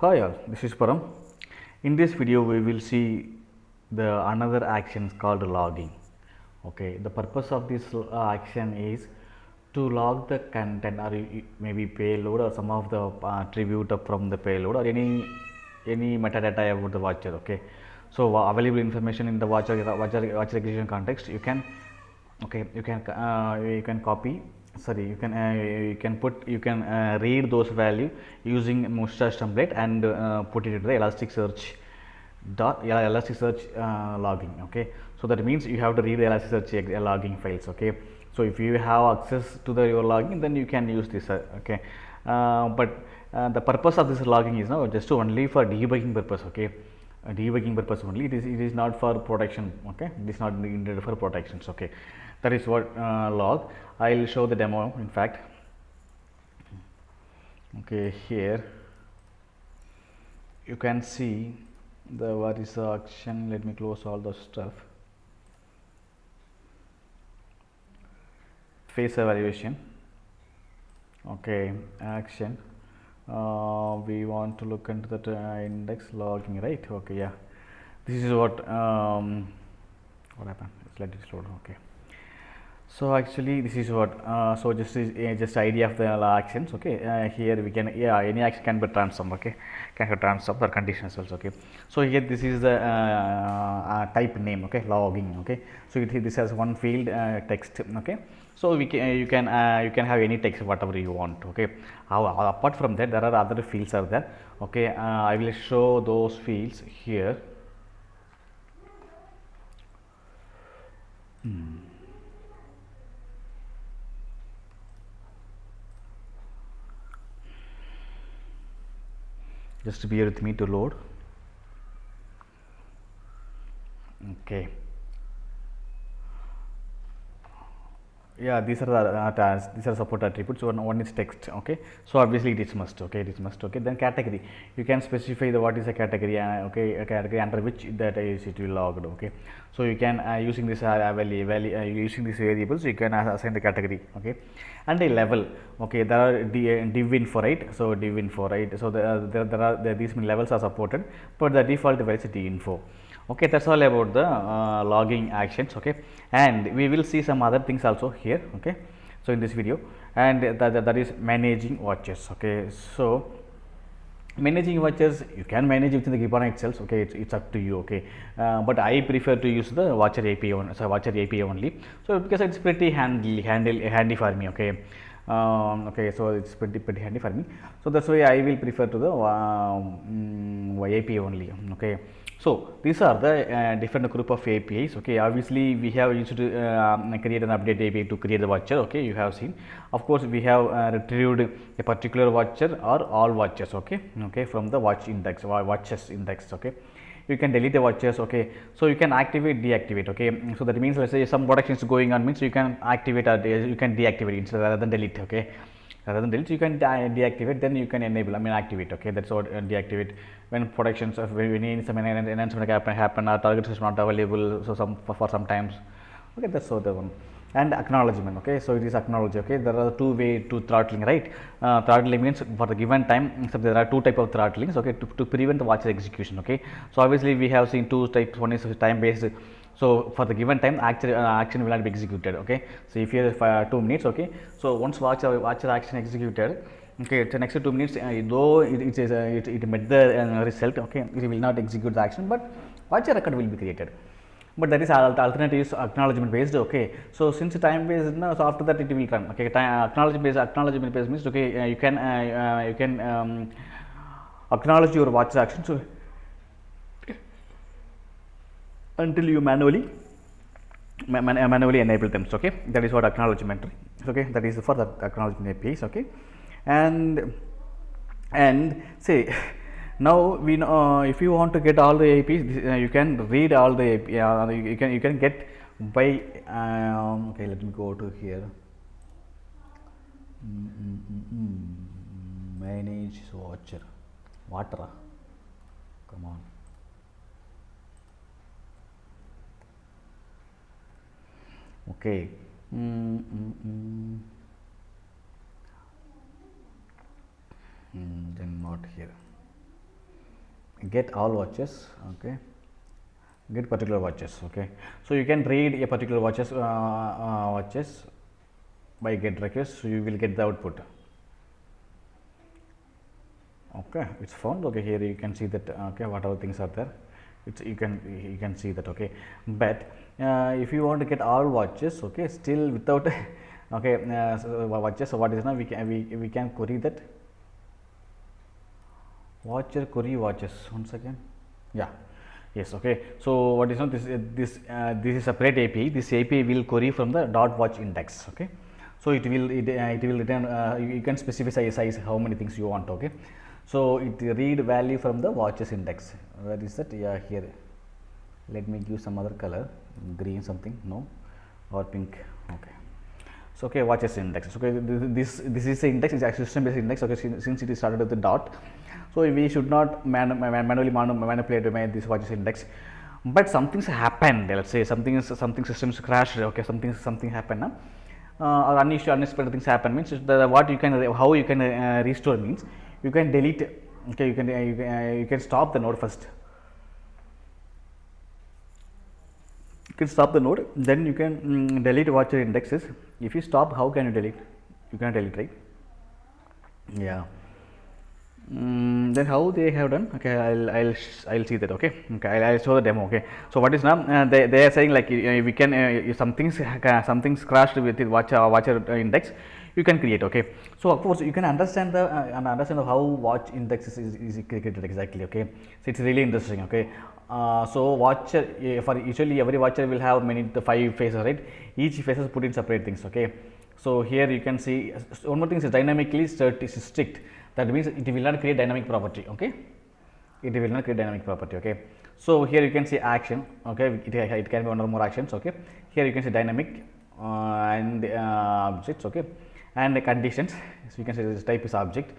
Hi all, this is Param. In this video we will see the another action called logging. Okay, the purpose of this action is to log the content or maybe payload or some of the attribute from the payload or any metadata about the watcher. Okay, so available information in the watcher execution context you can copy, sorry, you can read those value using Mustache template and put it into the Elasticsearch logging. Okay, so that means you have to read the Elasticsearch logging files. Okay, so if you have access to your logging, then you can use this. Okay, but the purpose of this logging is now just only for debugging purpose. Okay, debugging purpose only. It is not for protection. Okay, it is not needed for protections. Okay, that is what log. I will show the demo. In fact, okay, here you can see the what is the action. Let me close all the stuff. Face evaluation. Okay, action. We want to look into the index logging, right? Okay, yeah, this is what happened. Let's let it slow down. Okay, so actually this is what so just idea of the actions. Okay, here we can, yeah, any action can be transformed. Okay, can be transformed or conditions also. Okay, so here this is the type name. Okay, logging. Okay, so this has one field text. Okay, so you can have any text whatever you want. Okay, apart from that there are other fields are there. Okay, I will show those fields here. Just bear with me to load. Okay, yeah, these are the these are support attributes. One is text. Okay, so obviously it is must. Okay, it is must. Okay, then category, you can specify the what is a category. Okay, a category under which that is it will logged. Okay, so you can using this using these variables you can assign the category. Okay, and a level. Okay, there are div info, right? So div info, right? So these levels are supported, but the default device is d info. Okay, that's all about the logging actions. Okay, and we will see some other things also here. Okay, so in this video, and that is managing watches. Okay, so managing watches you can manage within the Kibana itself. Okay, it's up to you. Okay, but I prefer to use the watcher API watcher API only, so because it's pretty handy for me. Okay, okay, so it's pretty handy for me, so that's why I will prefer to the API only. Okay, so these are the different group of APIs. Okay, obviously we have used to create an update API to create the watcher. Okay, you have seen. Of course, we have retrieved a particular watcher or all watchers. Okay, okay, from the watch index or watches index. Okay, you can delete the watches. Okay, so you can activate, deactivate. Okay, so that means let's say some production is going on, means you can activate or you can deactivate instead rather than delete. Okay, rather than delete you can deactivate, then you can enable, I mean activate. Okay, that's what deactivate when productions of when some enhancement happen or targets is not available, so for some times. Okay, that's so the one. And acknowledgement. Okay, so it is acknowledge. Okay, there are two way to throttling, right? Throttling means for the given time, so there are two type of throttlings. Okay, to prevent the watcher execution. Okay, so obviously we have seen two types. One is time based, so for the given time action will not be executed. Okay, so if you have 2 minutes. Okay, so once watcher action executed, okay, the next 2 minutes, though it met the result. Okay, it will not execute the action, but watcher record will be created. But that is alternative is acknowledgement based. Okay, so since time based, no, so after that it will run. Okay, acknowledgement based means, okay, you can acknowledge your watcher action, so until you manually enable them. So, okay, that is what acknowledgement. Okay, that is for the acknowledgement APIs. Okay, and say now we know if you want to get all the APIs, you can read all the API. You can get by okay, let me go to here. Manage watcher, water. Come on. Okay. Then not here. get all watches, okay, get particular watches, okay. So you can read a particular watches by get request, so you will get the output. Okay, it's found. Okay, here you can see that, okay, whatever things are there, it's you can see that, okay. But if you want to get all watches, okay, still without okay, so watches, so what is now, we can query that watcher query watches once again. Yeah, yes, okay. So what is now, this is separate API. This API will query from the dot watch index, okay. So it will return, you can specify size how many things you want, okay. So it read value from the watches index. Where is that? Yeah, here. Let me give some other color, green something, no, or pink, okay. So okay, watches index. Okay, this is the index, is actually system based index, okay. Since it is started with the dot, so we should not manually manipulate this watches index. But something's happened, let's say something systems crashed, okay, something happened, or unexpected things happen, means what you can, how you can restore means, you can delete, okay, you can stop the node first. You can stop the node, then you can delete watcher indexes. If you stop, how can you delete? You can delete, right? Yeah. Then how they have done? Okay, I'll see that. Okay, I'll show the demo. Okay, so what is now, they are saying like, we can, if something's crashed with the watcher index, you can create. Okay, so of course you can understand how watch index is created exactly. Okay, so it's really interesting. Okay, so watcher, for usually every watcher will have the 5 phases, right? Each phases put in separate things. Okay, so here you can see one more thing is dynamically strict. That means it will not create dynamic property, okay. It will not create dynamic property, okay. So here you can see action, okay. It can be one or more actions, okay. Here you can see dynamic and objects, okay, and the conditions. So you can say this type is object,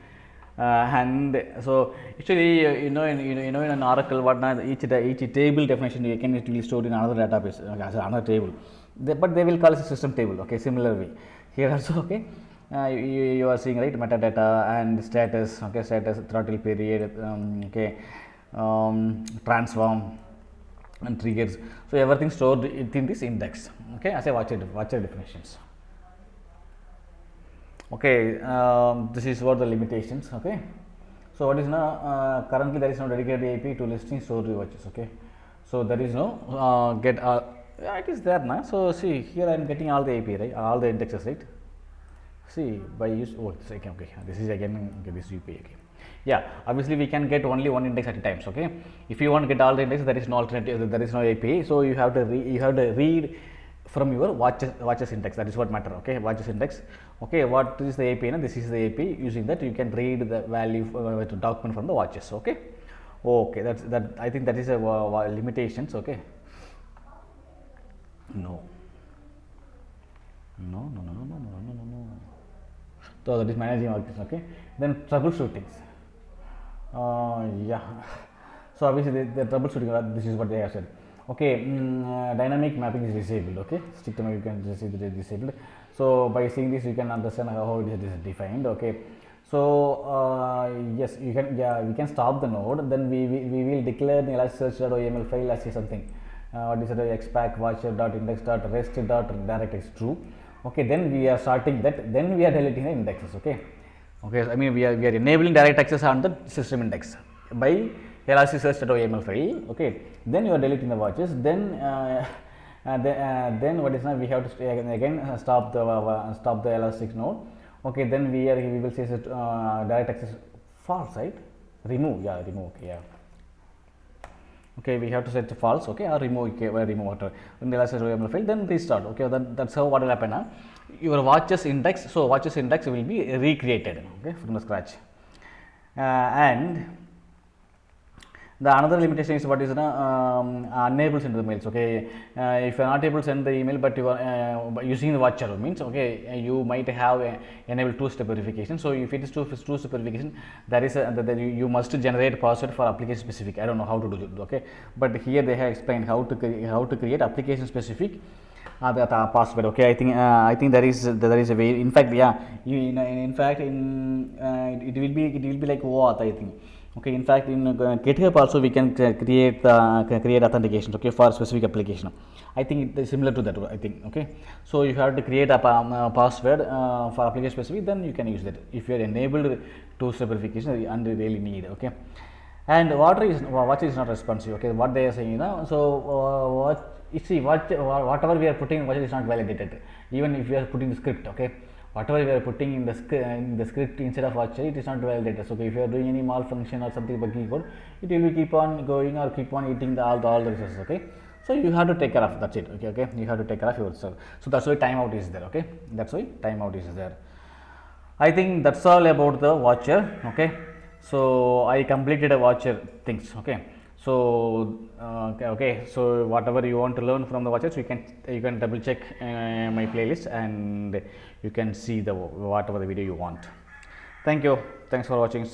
and so actually, in an Oracle, what now, each table definition it will be stored in another database, as another table. But they will call it a system table, okay. Similar way here also, okay. You are seeing, right, metadata and status, okay, status, throttle period, okay, transform and triggers. So everything stored within this index, okay, as a watcher definitions. Okay, this is what the limitations, okay. So what is now, currently there is no dedicated API to listing stored watches, okay. So there is no get, yeah, it is there now. So see, here I am getting all the API, right, all the indexes, right. See, by use, oh, okay, this is again, okay, this UPI, okay. Yeah, obviously we can get only one index at a time, okay. If you want to get all the indexes, there is no alternative, there is no API, so you have to read from your watches index. That is what matter, okay. Watches index, okay. What is the API? This is the API. Using that you can read the value to document from the watches, okay. Okay, that I think that is a limitations, okay. No. So that is managing all this, okay. Then troubleshootings, yeah. So obviously the troubleshooting, this is what they have said, okay. Dynamic mapping is disabled, okay. Strict mapping you can see that it is disabled. So by seeing this you can understand how it is defined, okay. So yes, you can, yeah, we can stop the node, then we will declare the elasticsearch.oml file as something, what is it, xpack watcher.index.rest.direct is true. Okay, then we are starting that, then we are deleting the indexes, okay. Okay, I mean we are enabling direct access on the system index by elasticsearch.oml file, okay. Then you are deleting the watches, then what is now, we have to again stop the elastic node, okay. Then we will say direct access false, right, remove, yeah, remove, okay, yeah. Okay, we have to set false, okay, or remove, okay, whatever. When the elastic file, then restart, okay. That's how what will happen now. Your watches index, so watches index will be recreated, okay, from the scratch. And the another limitation is what is unable to send the mails, okay. If you are not able to send the email, but you are using the watcher means, okay, you might have enabled two-step verification. So if it is two-step verification, there is you must generate password for application specific. I don't know how to do it, okay. But here they have explained how to create application specific the password, okay. I think there is a way. In fact, yeah, it will be like what I think. Okay, in fact, in GitHub also we can create authentication, okay, for specific application. I think it is similar to that, I think. Okay, so if you have to create a password for application specific, then you can use that if you are enabled two-step verification and you really need. Okay, and watch is not responsive. Okay, what they are saying, so what you see, whatever we are putting in watch is not validated, even if we are putting the script. Okay, whatever we are putting in the script inside of watch, it is not validated. So if you are doing any malfunction or something bugging code, it will keep on going or keep on eating all the resources. Okay, so you have to take care of, that's it. Okay, you have to take care of yourself. So that's why timeout is there. Okay, that's why timeout is there. I think that's all about the watcher. Okay, so I completed a watcher things. Okay, so okay, so whatever you want to learn from the watchers, you can double check my playlist, and you can see the whatever the video you want. Thank you, thanks for watching.